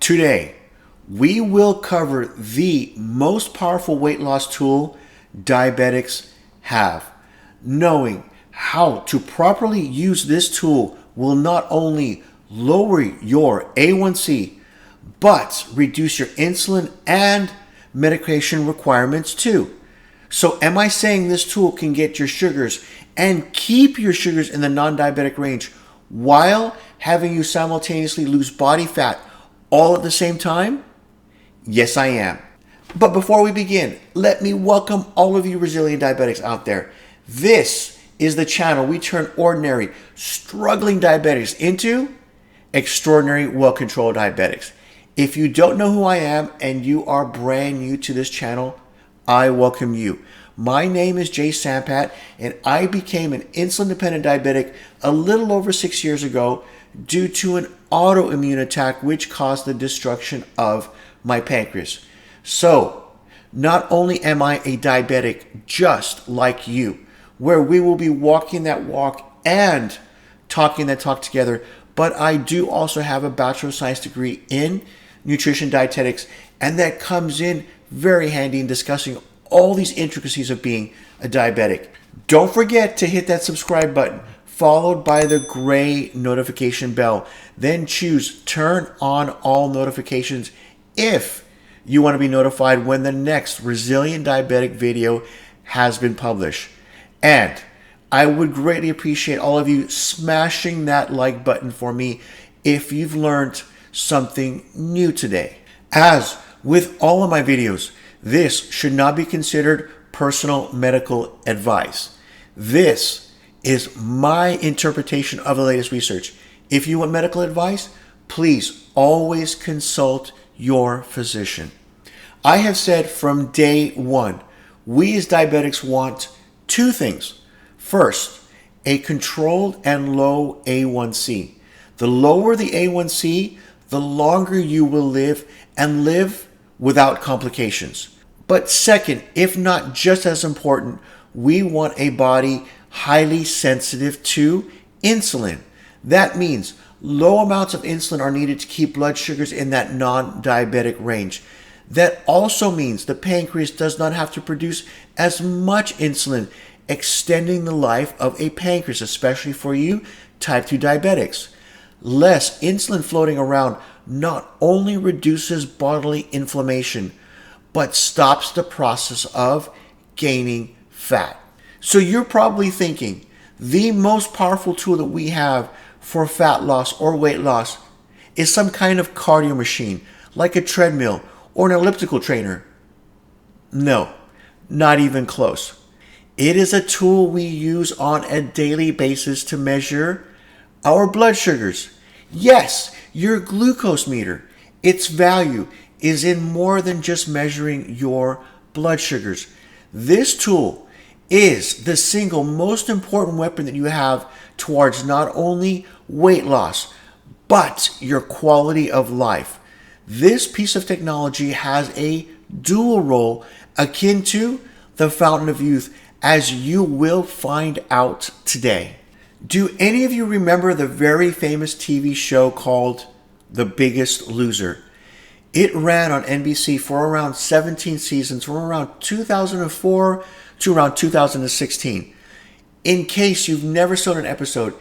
Today, we will cover the most powerful weight loss tool diabetics have. Knowing how to properly use this tool will not only lower your A1C, but reduce your insulin and medication requirements too. So am I saying this tool can get your sugars and keep your sugars in the non-diabetic range while having you simultaneously lose body fat all at the same time? Yes, I am. But before we begin, let me welcome all of you resilient diabetics out there. This is the channel we turn ordinary, struggling diabetics into extraordinary, well-controlled diabetics. If you don't know who I am and you are brand new to this channel, I welcome you. My name is Jay Sampat, and I became an insulin-dependent diabetic a little over 6 years ago due to an autoimmune attack which caused the destruction of my pancreas. So, not only am I a diabetic just like you, where we will be walking that walk and talking that talk together, but I do also have a Bachelor of Science degree in nutrition dietetics, and that comes in very handy in discussing all these intricacies of being a diabetic. Don't forget to hit that subscribe button, followed by the gray notification bell. Then choose turn on all notifications if you want to be notified when the next Resilient Diabetic video has been published. And I would greatly appreciate all of you smashing that like button for me if you've learned something new today. As with all of my videos, this should not be considered personal medical advice. This is my interpretation of the latest research. If you want medical advice, please always consult your physician. I have said from day one, we as diabetics want two things. First, a controlled and low A1C. The lower the A1C, the longer you will live and live without complications. But second, if not just as important, we want a body highly sensitive to insulin. That means low amounts of insulin are needed to keep blood sugars in that non-diabetic range. That also means the pancreas does not have to produce as much insulin, extending the life of a pancreas, especially for you type 2 diabetics. Less insulin floating around not only reduces bodily inflammation, but stops the process of gaining fat. So you're probably thinking, the most powerful tool that we have for fat loss or weight loss is some kind of cardio machine, like a treadmill or an elliptical trainer. No, not even close. It is a tool we use on a daily basis to measure our blood sugars. Yes, your glucose meter. Its value is in more than just measuring your blood sugars. This tool is the single most important weapon that you have towards not only weight loss, but your quality of life. This piece of technology has a dual role akin to the fountain of youth, as you will find out today. Do any of you remember the very famous TV show called The Biggest Loser? It ran on NBC for around 17 seasons, from around 2004 to around 2016. In case you've never seen an episode,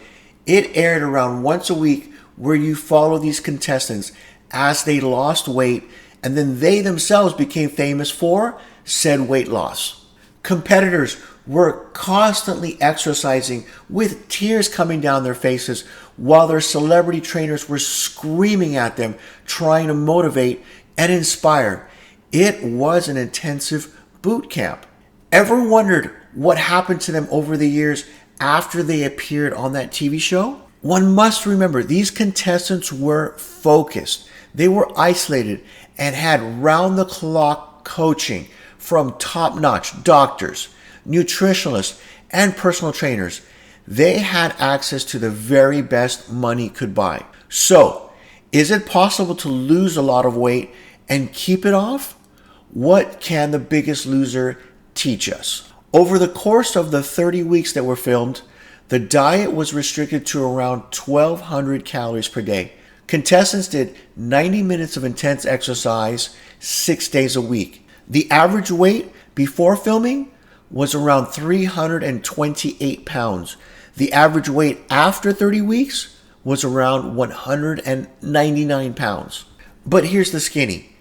it aired around once a week, where you follow these contestants as they lost weight, and then they themselves became famous for said weight loss. Competitors were constantly exercising with tears coming down their faces, while their celebrity trainers were screaming at them, trying to motivate and inspire. It was an intensive boot camp. Ever wondered what happened to them over the years after they appeared on that TV show? One must remember, these contestants were focused. They were isolated and had round-the-clock coaching from top-notch doctors, nutritionists, and personal trainers. They had access to the very best money could buy. So, is it possible to lose a lot of weight and keep it off? What can The Biggest Loser teach us? Over the course of the 30 weeks that were filmed, the diet was restricted to around 1,200 calories per day. Contestants did 90 minutes of intense exercise 6 days a week. The average weight before filming was around 328 pounds. The average weight after 30 weeks was around 199 pounds. But here's the skinny.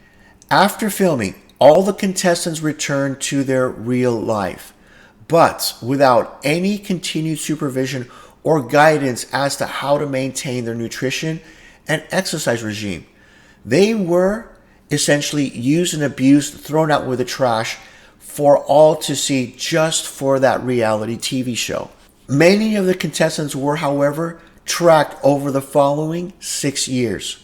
After filming, all the contestants returned to their real life, but without any continued supervision or guidance as to how to maintain their nutrition and exercise regime. They were essentially used and abused, thrown out with the trash for all to see just for that reality TV show. Many of the contestants were, however, tracked over the following 6 years.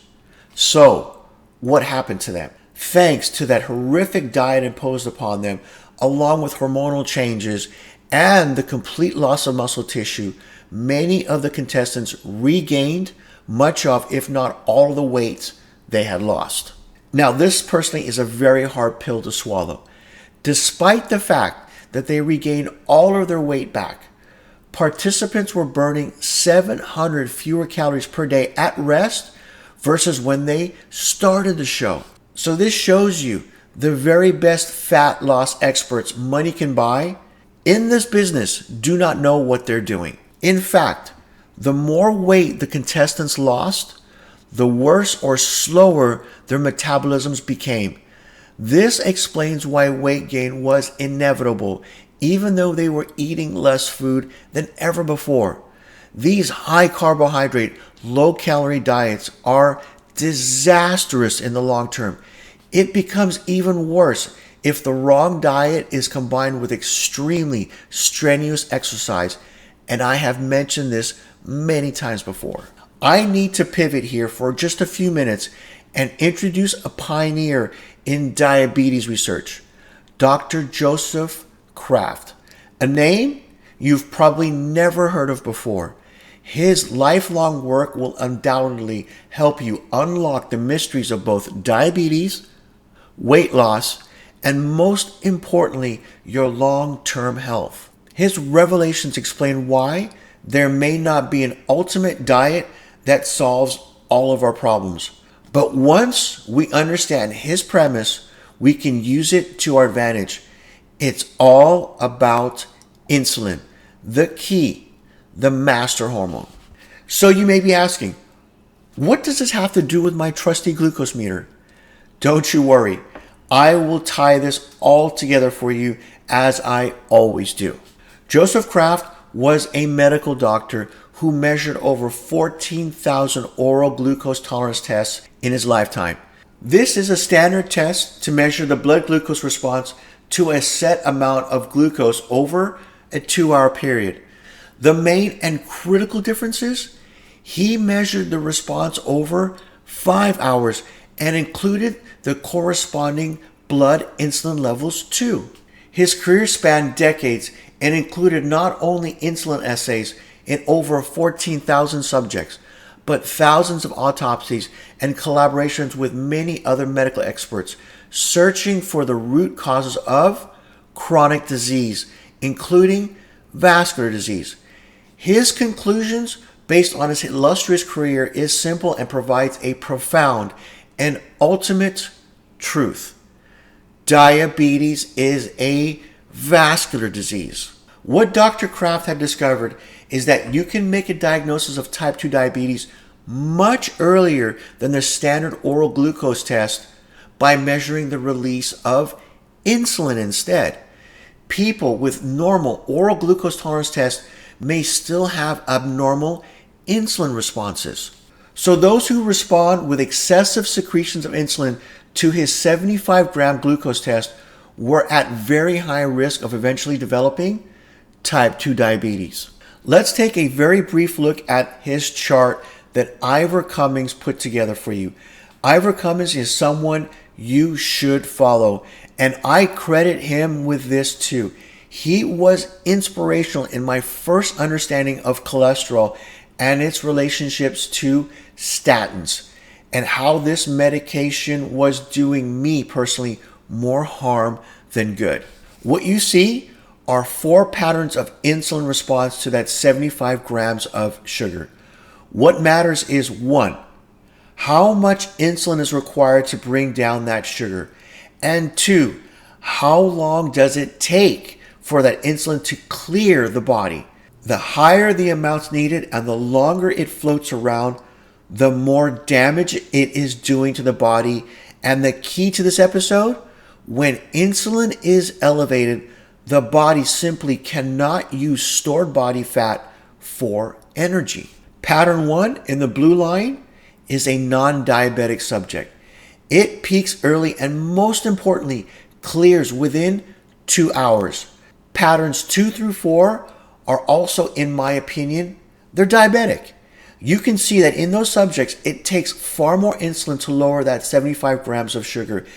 So, what happened to them? Thanks to that horrific diet imposed upon them, along with hormonal changes and the complete loss of muscle tissue, many of the contestants regained much of, if not all, of the weight they had lost. Now, this personally is a very hard pill to swallow. Despite the fact that they regained all of their weight back, participants were burning 700 fewer calories per day at rest versus when they started the show. So this shows you the very best fat loss experts money can buy in this business do not know what they're doing. In fact, the more weight the contestants lost, the worse or slower their metabolisms became. This explains why weight gain was inevitable, even though they were eating less food than ever before. These high carbohydrate, low calorie diets are disastrous in the long term. It becomes even worse if the wrong diet is combined with extremely strenuous exercise, and I have mentioned this many times before. I need to pivot here for just a few minutes and introduce a pioneer in diabetes research, Dr. Joseph Kraft, a name you've probably never heard of before. His lifelong work will undoubtedly help you unlock the mysteries of both diabetes, weight loss, and most importantly, your long-term health. His revelations explain why there may not be an ultimate diet that solves all of our problems. But once we understand his premise, we can use it to our advantage. It's all about insulin, the key, the master hormone. So you may be asking, what does this have to do with my trusty glucose meter? Don't you worry. I will tie this all together for you as I always do. Joseph Kraft was a medical doctor who measured over 14,000 oral glucose tolerance tests in his lifetime. This is a standard test to measure the blood glucose response to a set amount of glucose over a 2-hour period. The main and critical difference is he measured the response over 5 hours and included the corresponding blood insulin levels too. His career spanned decades and included not only insulin assays in over 14,000 subjects, but thousands of autopsies and collaborations with many other medical experts, searching for the root causes of chronic disease, including vascular disease. His conclusions, based on his illustrious career, is simple and provides a profound and ultimate truth. Diabetes is a vascular disease. What Dr. Kraft had discovered is that you can make a diagnosis of type 2 diabetes much earlier than the standard oral glucose test by measuring the release of insulin instead. People with normal oral glucose tolerance tests may still have abnormal insulin responses. So those who respond with excessive secretions of insulin to his 75-gram glucose test were at very high risk of eventually developing type 2 diabetes. Let's take a very brief look at his chart that Ivor Cummins put together for you. Ivor Cummins is someone you should follow, and I credit him with this too. He was inspirational in my first understanding of cholesterol and its relationships to statins, and how this medication was doing me personally more harm than good. What you see are 4 patterns of insulin response to that 75 grams of sugar. What matters is 1, how much insulin is required to bring down that sugar? And 2, how long does it take for that insulin to clear the body? The higher the amounts needed and the longer it floats around, the more damage it is doing to the body. And the key to this episode, when insulin is elevated, the body simply cannot use stored body fat for energy. Pattern 1 in the blue line is a non-diabetic subject. It peaks early and, most importantly, clears within 2 hours. Patterns 2 through 4 are also, in my opinion, they're diabetic. You can see that in those subjects, it takes far more insulin to lower that 75 grams of sugar.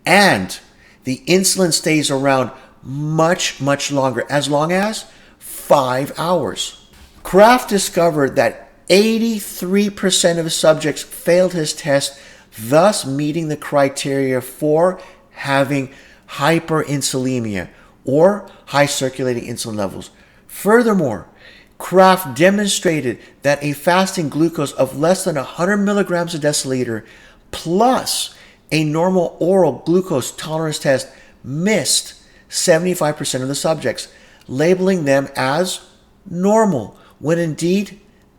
And the insulin stays around much, much longer, as long as 5 hours. Kraft discovered that 83% of subjects failed his test, thus meeting the criteria for having hyperinsulinemia or high circulating insulin levels. Furthermore, Kraft demonstrated that a fasting glucose of less than 100 milligrams a deciliter plus a normal oral glucose tolerance test missed 75% of the subjects, labeling them as normal, when indeed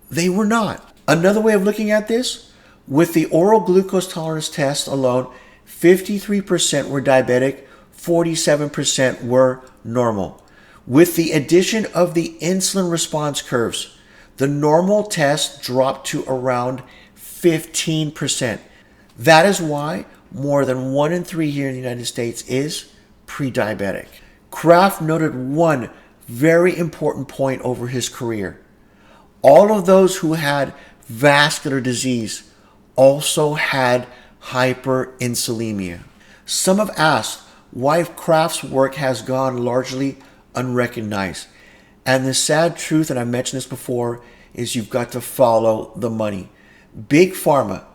they were not. Another way of looking at this, with the oral glucose tolerance test alone, 53% were diabetic, 47% were normal. With the addition of the insulin response curves, the normal test dropped to around 15%. That is why more than 1 in 3 here in the United States is pre-diabetic. Kraft noted one very important point over his career. All of those who had vascular disease also had hyperinsulinemia. Some have asked why Kraft's work has gone largely unrecognized. And the sad truth, and I mentioned this before, is you've got to follow the money. Big Pharma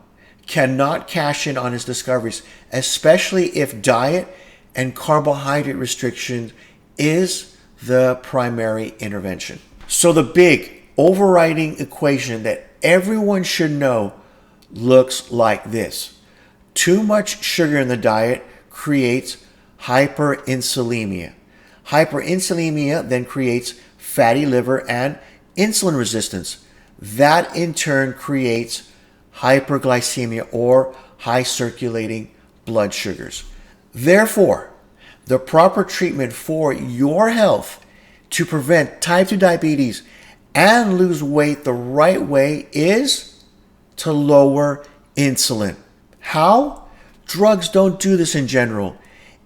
cannot cash in on his discoveries, especially if diet and carbohydrate restriction is the primary intervention. So the big overriding equation that everyone should know looks like this. Too much sugar in the diet creates hyperinsulinemia. Hyperinsulinemia then creates fatty liver and insulin resistance. That in turn creates hyperglycemia or high circulating blood sugars. Therefore, the proper treatment for your health to prevent type 2 diabetes and lose weight the right way is to lower insulin. How? Drugs don't do this in general.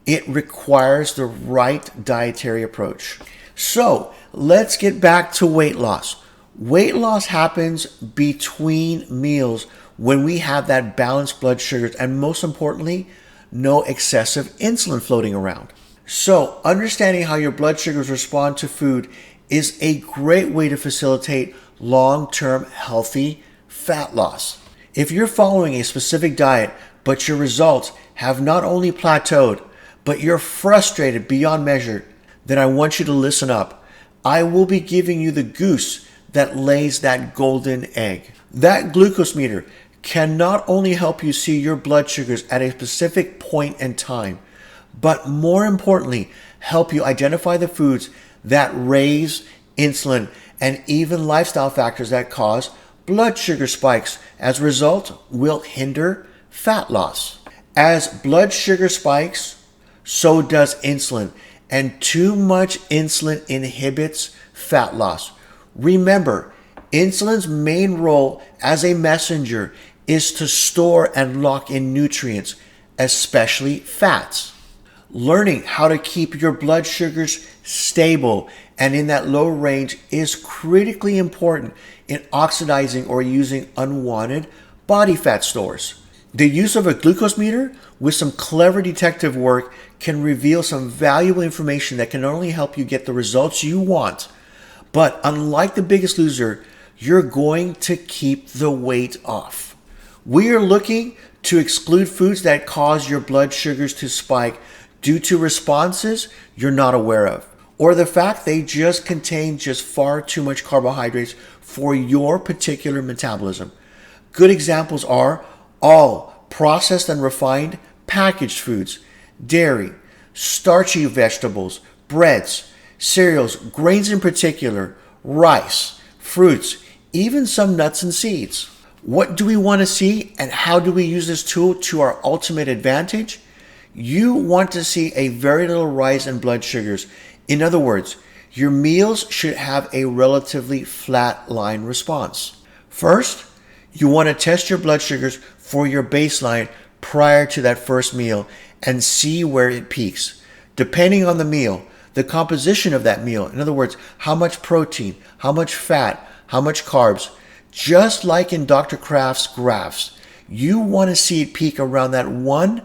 It requires the right dietary approach. So let's get back to weight loss. Weight loss happens between meals when we have that balanced blood sugars and, most importantly, no excessive insulin floating around. So understanding how your blood sugars respond to food is a great way to facilitate long-term healthy fat loss. If you're following a specific diet, but your results have not only plateaued, but you're frustrated beyond measure, then I want you to listen up. I will be giving you the goose that lays that golden egg. That glucose meter can not only help you see your blood sugars at a specific point in time, but more importantly, help you identify the foods that raise insulin and even lifestyle factors that cause blood sugar spikes. As a result, will hinder fat loss. As blood sugar spikes, so does insulin, and too much insulin inhibits fat loss. Remember, insulin's main role as a messenger is to store and lock in nutrients, especially fats. Learning how to keep your blood sugars stable and in that low range is critically important in oxidizing or using unwanted body fat stores. The use of a glucose meter with some clever detective work can reveal some valuable information that can not only help you get the results you want, but unlike The Biggest Loser, you're going to keep the weight off. We are looking to exclude foods that cause your blood sugars to spike due to responses you're not aware of, or the fact they just contain far too much carbohydrates for your particular metabolism. Good examples are all processed and refined packaged foods, dairy, starchy vegetables, breads, cereals, grains in particular, rice, fruits, even some nuts and seeds. What do we want to see and how do we use this tool to our ultimate advantage? You want to see a very little rise in blood sugars. In other words, your meals should have a relatively flat line response. First, you want to test your blood sugars for your baseline prior to that first meal and see where it peaks. Depending on the meal, the composition of that meal, in other words, how much protein, how much fat, how much carbs, just like in Dr. Kraft's graphs, you want to see it peak around that 1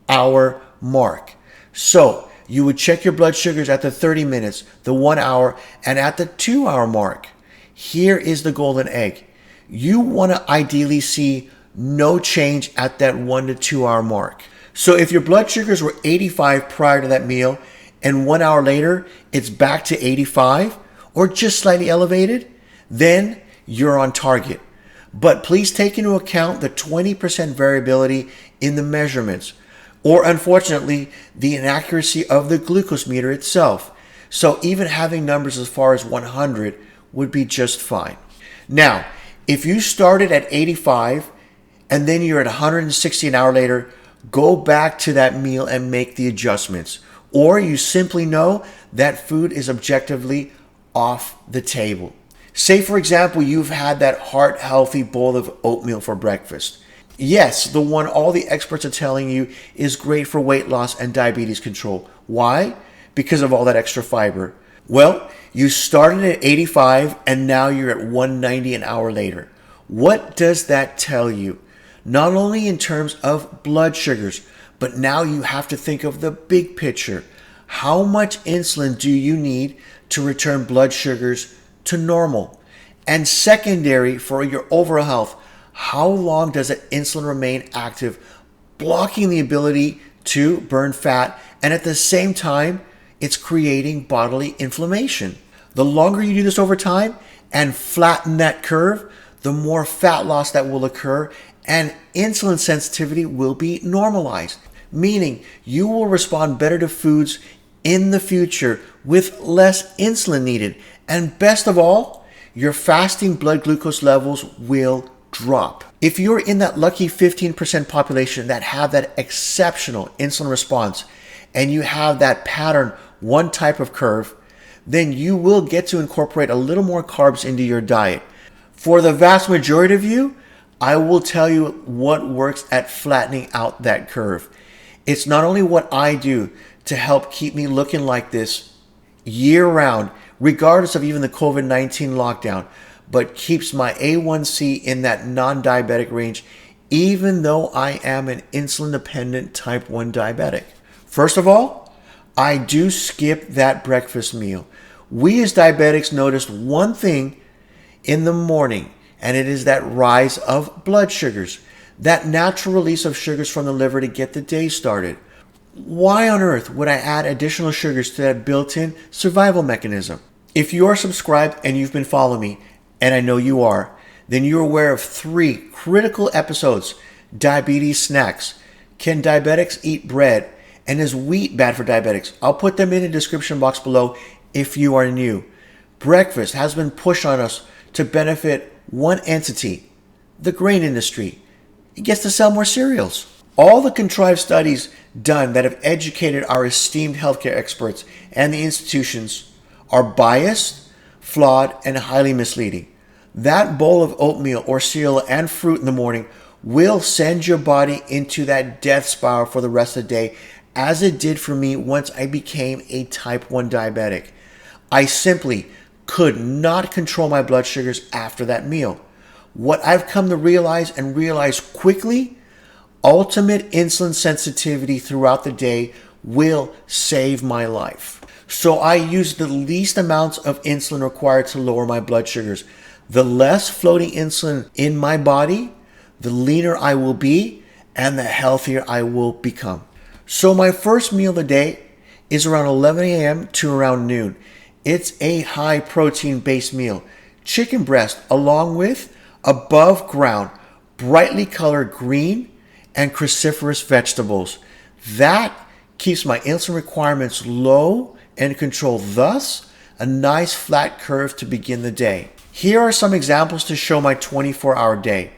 hour mark. So you would check your blood sugars at the 30 minutes, the 1 hour, and at the 2 hour mark. Here is the golden egg. You want to ideally see no change at that 1 to 2 hour mark. So if your blood sugars were 85 prior to that meal and 1 hour later it's back to 85 or just slightly elevated, then you're on target. But please take into account the 20% variability in the measurements, or unfortunately, the inaccuracy of the glucose meter itself. So even having numbers as far as 100 would be just fine. Now, if you started at 85 and then you're at 160 an hour later, go back to that meal and make the adjustments. Or you simply know that food is objectively off the table. Say, for example, you've had that heart-healthy bowl of oatmeal for breakfast. Yes, the one all the experts are telling you is great for weight loss and diabetes control. Why? Because of all that extra fiber. Well, you started at 85 and now you're at 190 an hour later. What does that tell you? Not only in terms of blood sugars, but now you have to think of the big picture. How much insulin do you need to return blood sugars to normal? And secondary for your overall health, how long does that insulin remain active, blocking the ability to burn fat, and at the same time, it's creating bodily inflammation. The longer you do this over time and flatten that curve, the more fat loss that will occur and insulin sensitivity will be normalized, meaning you will respond better to foods in the future with less insulin needed. And best of all, your fasting blood glucose levels will drop. If you're in that lucky 15% population that have that exceptional insulin response and you have that pattern, one type of curve, then you will get to incorporate a little more carbs into your diet. For the vast majority of you, I will tell you what works at flattening out that curve. It's not only what I do to help keep me looking like this year round, regardless of even the COVID-19 lockdown, but keeps my A1C in that non-diabetic range, even though I am an insulin-dependent type 1 diabetic. First of all, I do skip that breakfast meal. We as diabetics notice one thing in the morning, and it is that rise of blood sugars, that natural release of sugars from the liver to get the day started. Why on earth would I add additional sugars to that built-in survival mechanism? If you are subscribed and you've been following me, and I know you are, then you're aware of 3 critical episodes. Diabetes snacks. Can diabetics eat bread? And is wheat bad for diabetics? I'll put them in the description box below if you are new. Breakfast has been pushed on us to benefit one entity, the grain industry. It gets to sell more cereals. All the contrived studies done that have educated our esteemed healthcare experts and the institutions are biased, flawed, and highly misleading. That bowl of oatmeal or cereal and fruit in the morning will send your body into that death spiral for the rest of the day, as it did for me once I became a type 1 diabetic. I simply could not control my blood sugars after that meal. What I've come to realize quickly, ultimate insulin sensitivity throughout the day will save my life. So I use the least amounts of insulin required to lower my blood sugars. The less floating insulin in my body, the leaner I will be and the healthier I will become. So my first meal of the day is around 11 a.m. to around noon. It's a high protein based meal. Chicken breast along with above ground brightly colored green and cruciferous vegetables. That keeps my insulin requirements low and controlled, thus a nice flat curve to begin the day. Here are some examples to show my 24-hour day.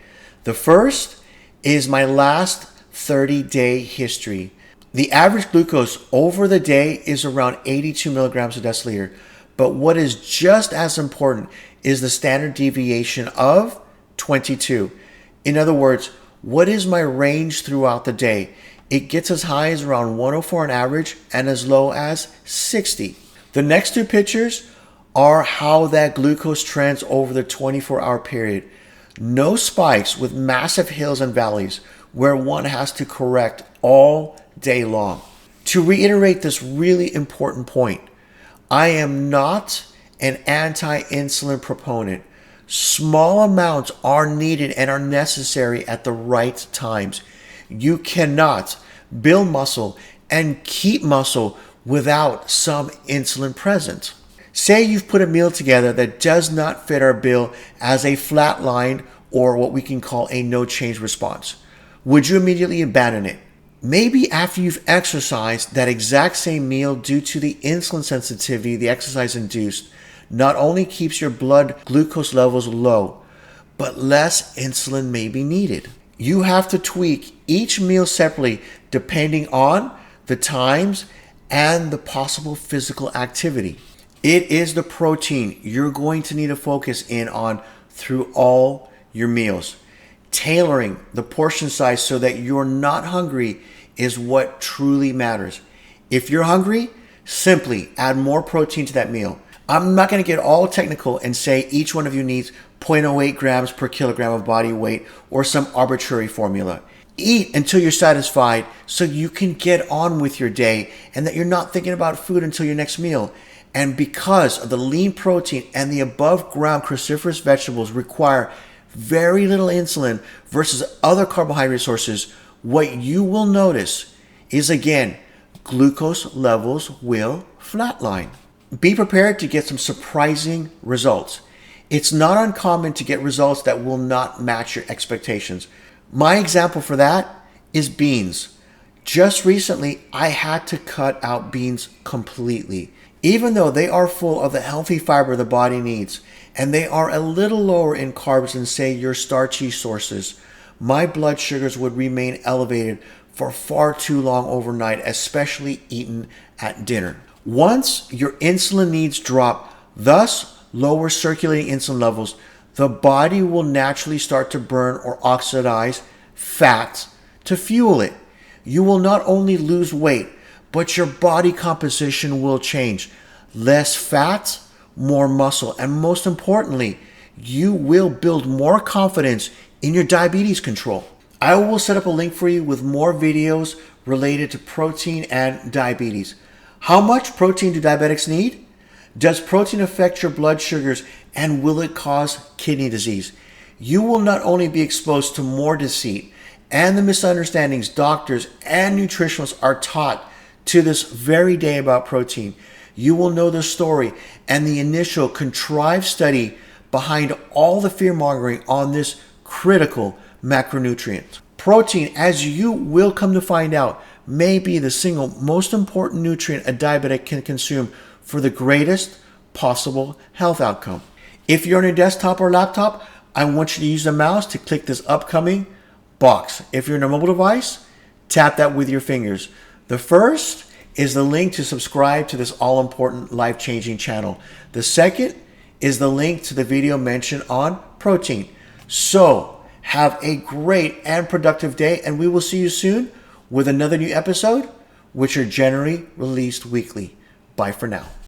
The first is my last 30-day history. The average glucose over the day is around 82 milligrams a deciliter, but what is just as important is the standard deviation of 22. In other words, what is my range throughout the day? It gets as high as around 104 on average and as low as 60. The next two pictures are how that glucose trends over the 24-hour period. No spikes with massive hills and valleys where one has to correct all day long. To reiterate this really important point, I am not an anti-insulin proponent. Small amounts are needed and are necessary at the right times. You cannot build muscle and keep muscle without some insulin present. Say you've put a meal together that does not fit our bill as a flat line or what we can call a no change response. Would you immediately abandon it? Maybe after you've exercised that exact same meal, due to the insulin sensitivity the exercise induced, not only keeps your blood glucose levels low, but less insulin may be needed. You have to tweak each meal separately depending on the times and the possible physical activity. It is the protein you're going to need to focus in on through all your meals. Tailoring the portion size so that you're not hungry is what truly matters. If you're hungry, simply add more protein to that meal. I'm not going to get all technical and say each one of you needs 0.08 grams per kilogram of body weight or some arbitrary formula. Eat until you're satisfied so you can get on with your day and that you're not thinking about food until your next meal. And because of the lean protein and the above ground cruciferous vegetables require very little insulin versus other carbohydrate sources, what you will notice is, again, glucose levels will flatline. Be prepared to get some surprising results. It's not uncommon to get results that will not match your expectations. My example for that is beans. Just recently, I had to cut out beans completely. Even though they are full of the healthy fiber the body needs, and they are a little lower in carbs than, say, your starchy sources, my blood sugars would remain elevated for far too long overnight, especially eaten at dinner. Once your insulin needs drop, thus lower circulating insulin levels, the body will naturally start to burn or oxidize fats to fuel it. You will not only lose weight, but your body composition will change. Less fat, more muscle, and most importantly, you will build more confidence in your diabetes control. I will set up a link for you with more videos related to protein and diabetes. How much protein do diabetics need? Does protein affect your blood sugars, and will it cause kidney disease? You will not only be exposed to more deceit and the misunderstandings doctors and nutritionists are taught to this very day about protein, you will know the story and the initial contrived study behind all the fear-mongering on this critical macronutrient. Protein, as you will come to find out, may be the single most important nutrient a diabetic can consume for the greatest possible health outcome. If you're on your desktop or laptop, I want you to use the mouse to click this upcoming box. If you're on a mobile device, tap that with your fingers. The first is the link to subscribe to this all-important, life-changing channel. The second is the link to the video mentioned on protein. So, have a great and productive day, and we will see you soon with another new episode, which are generally released weekly. Bye for now.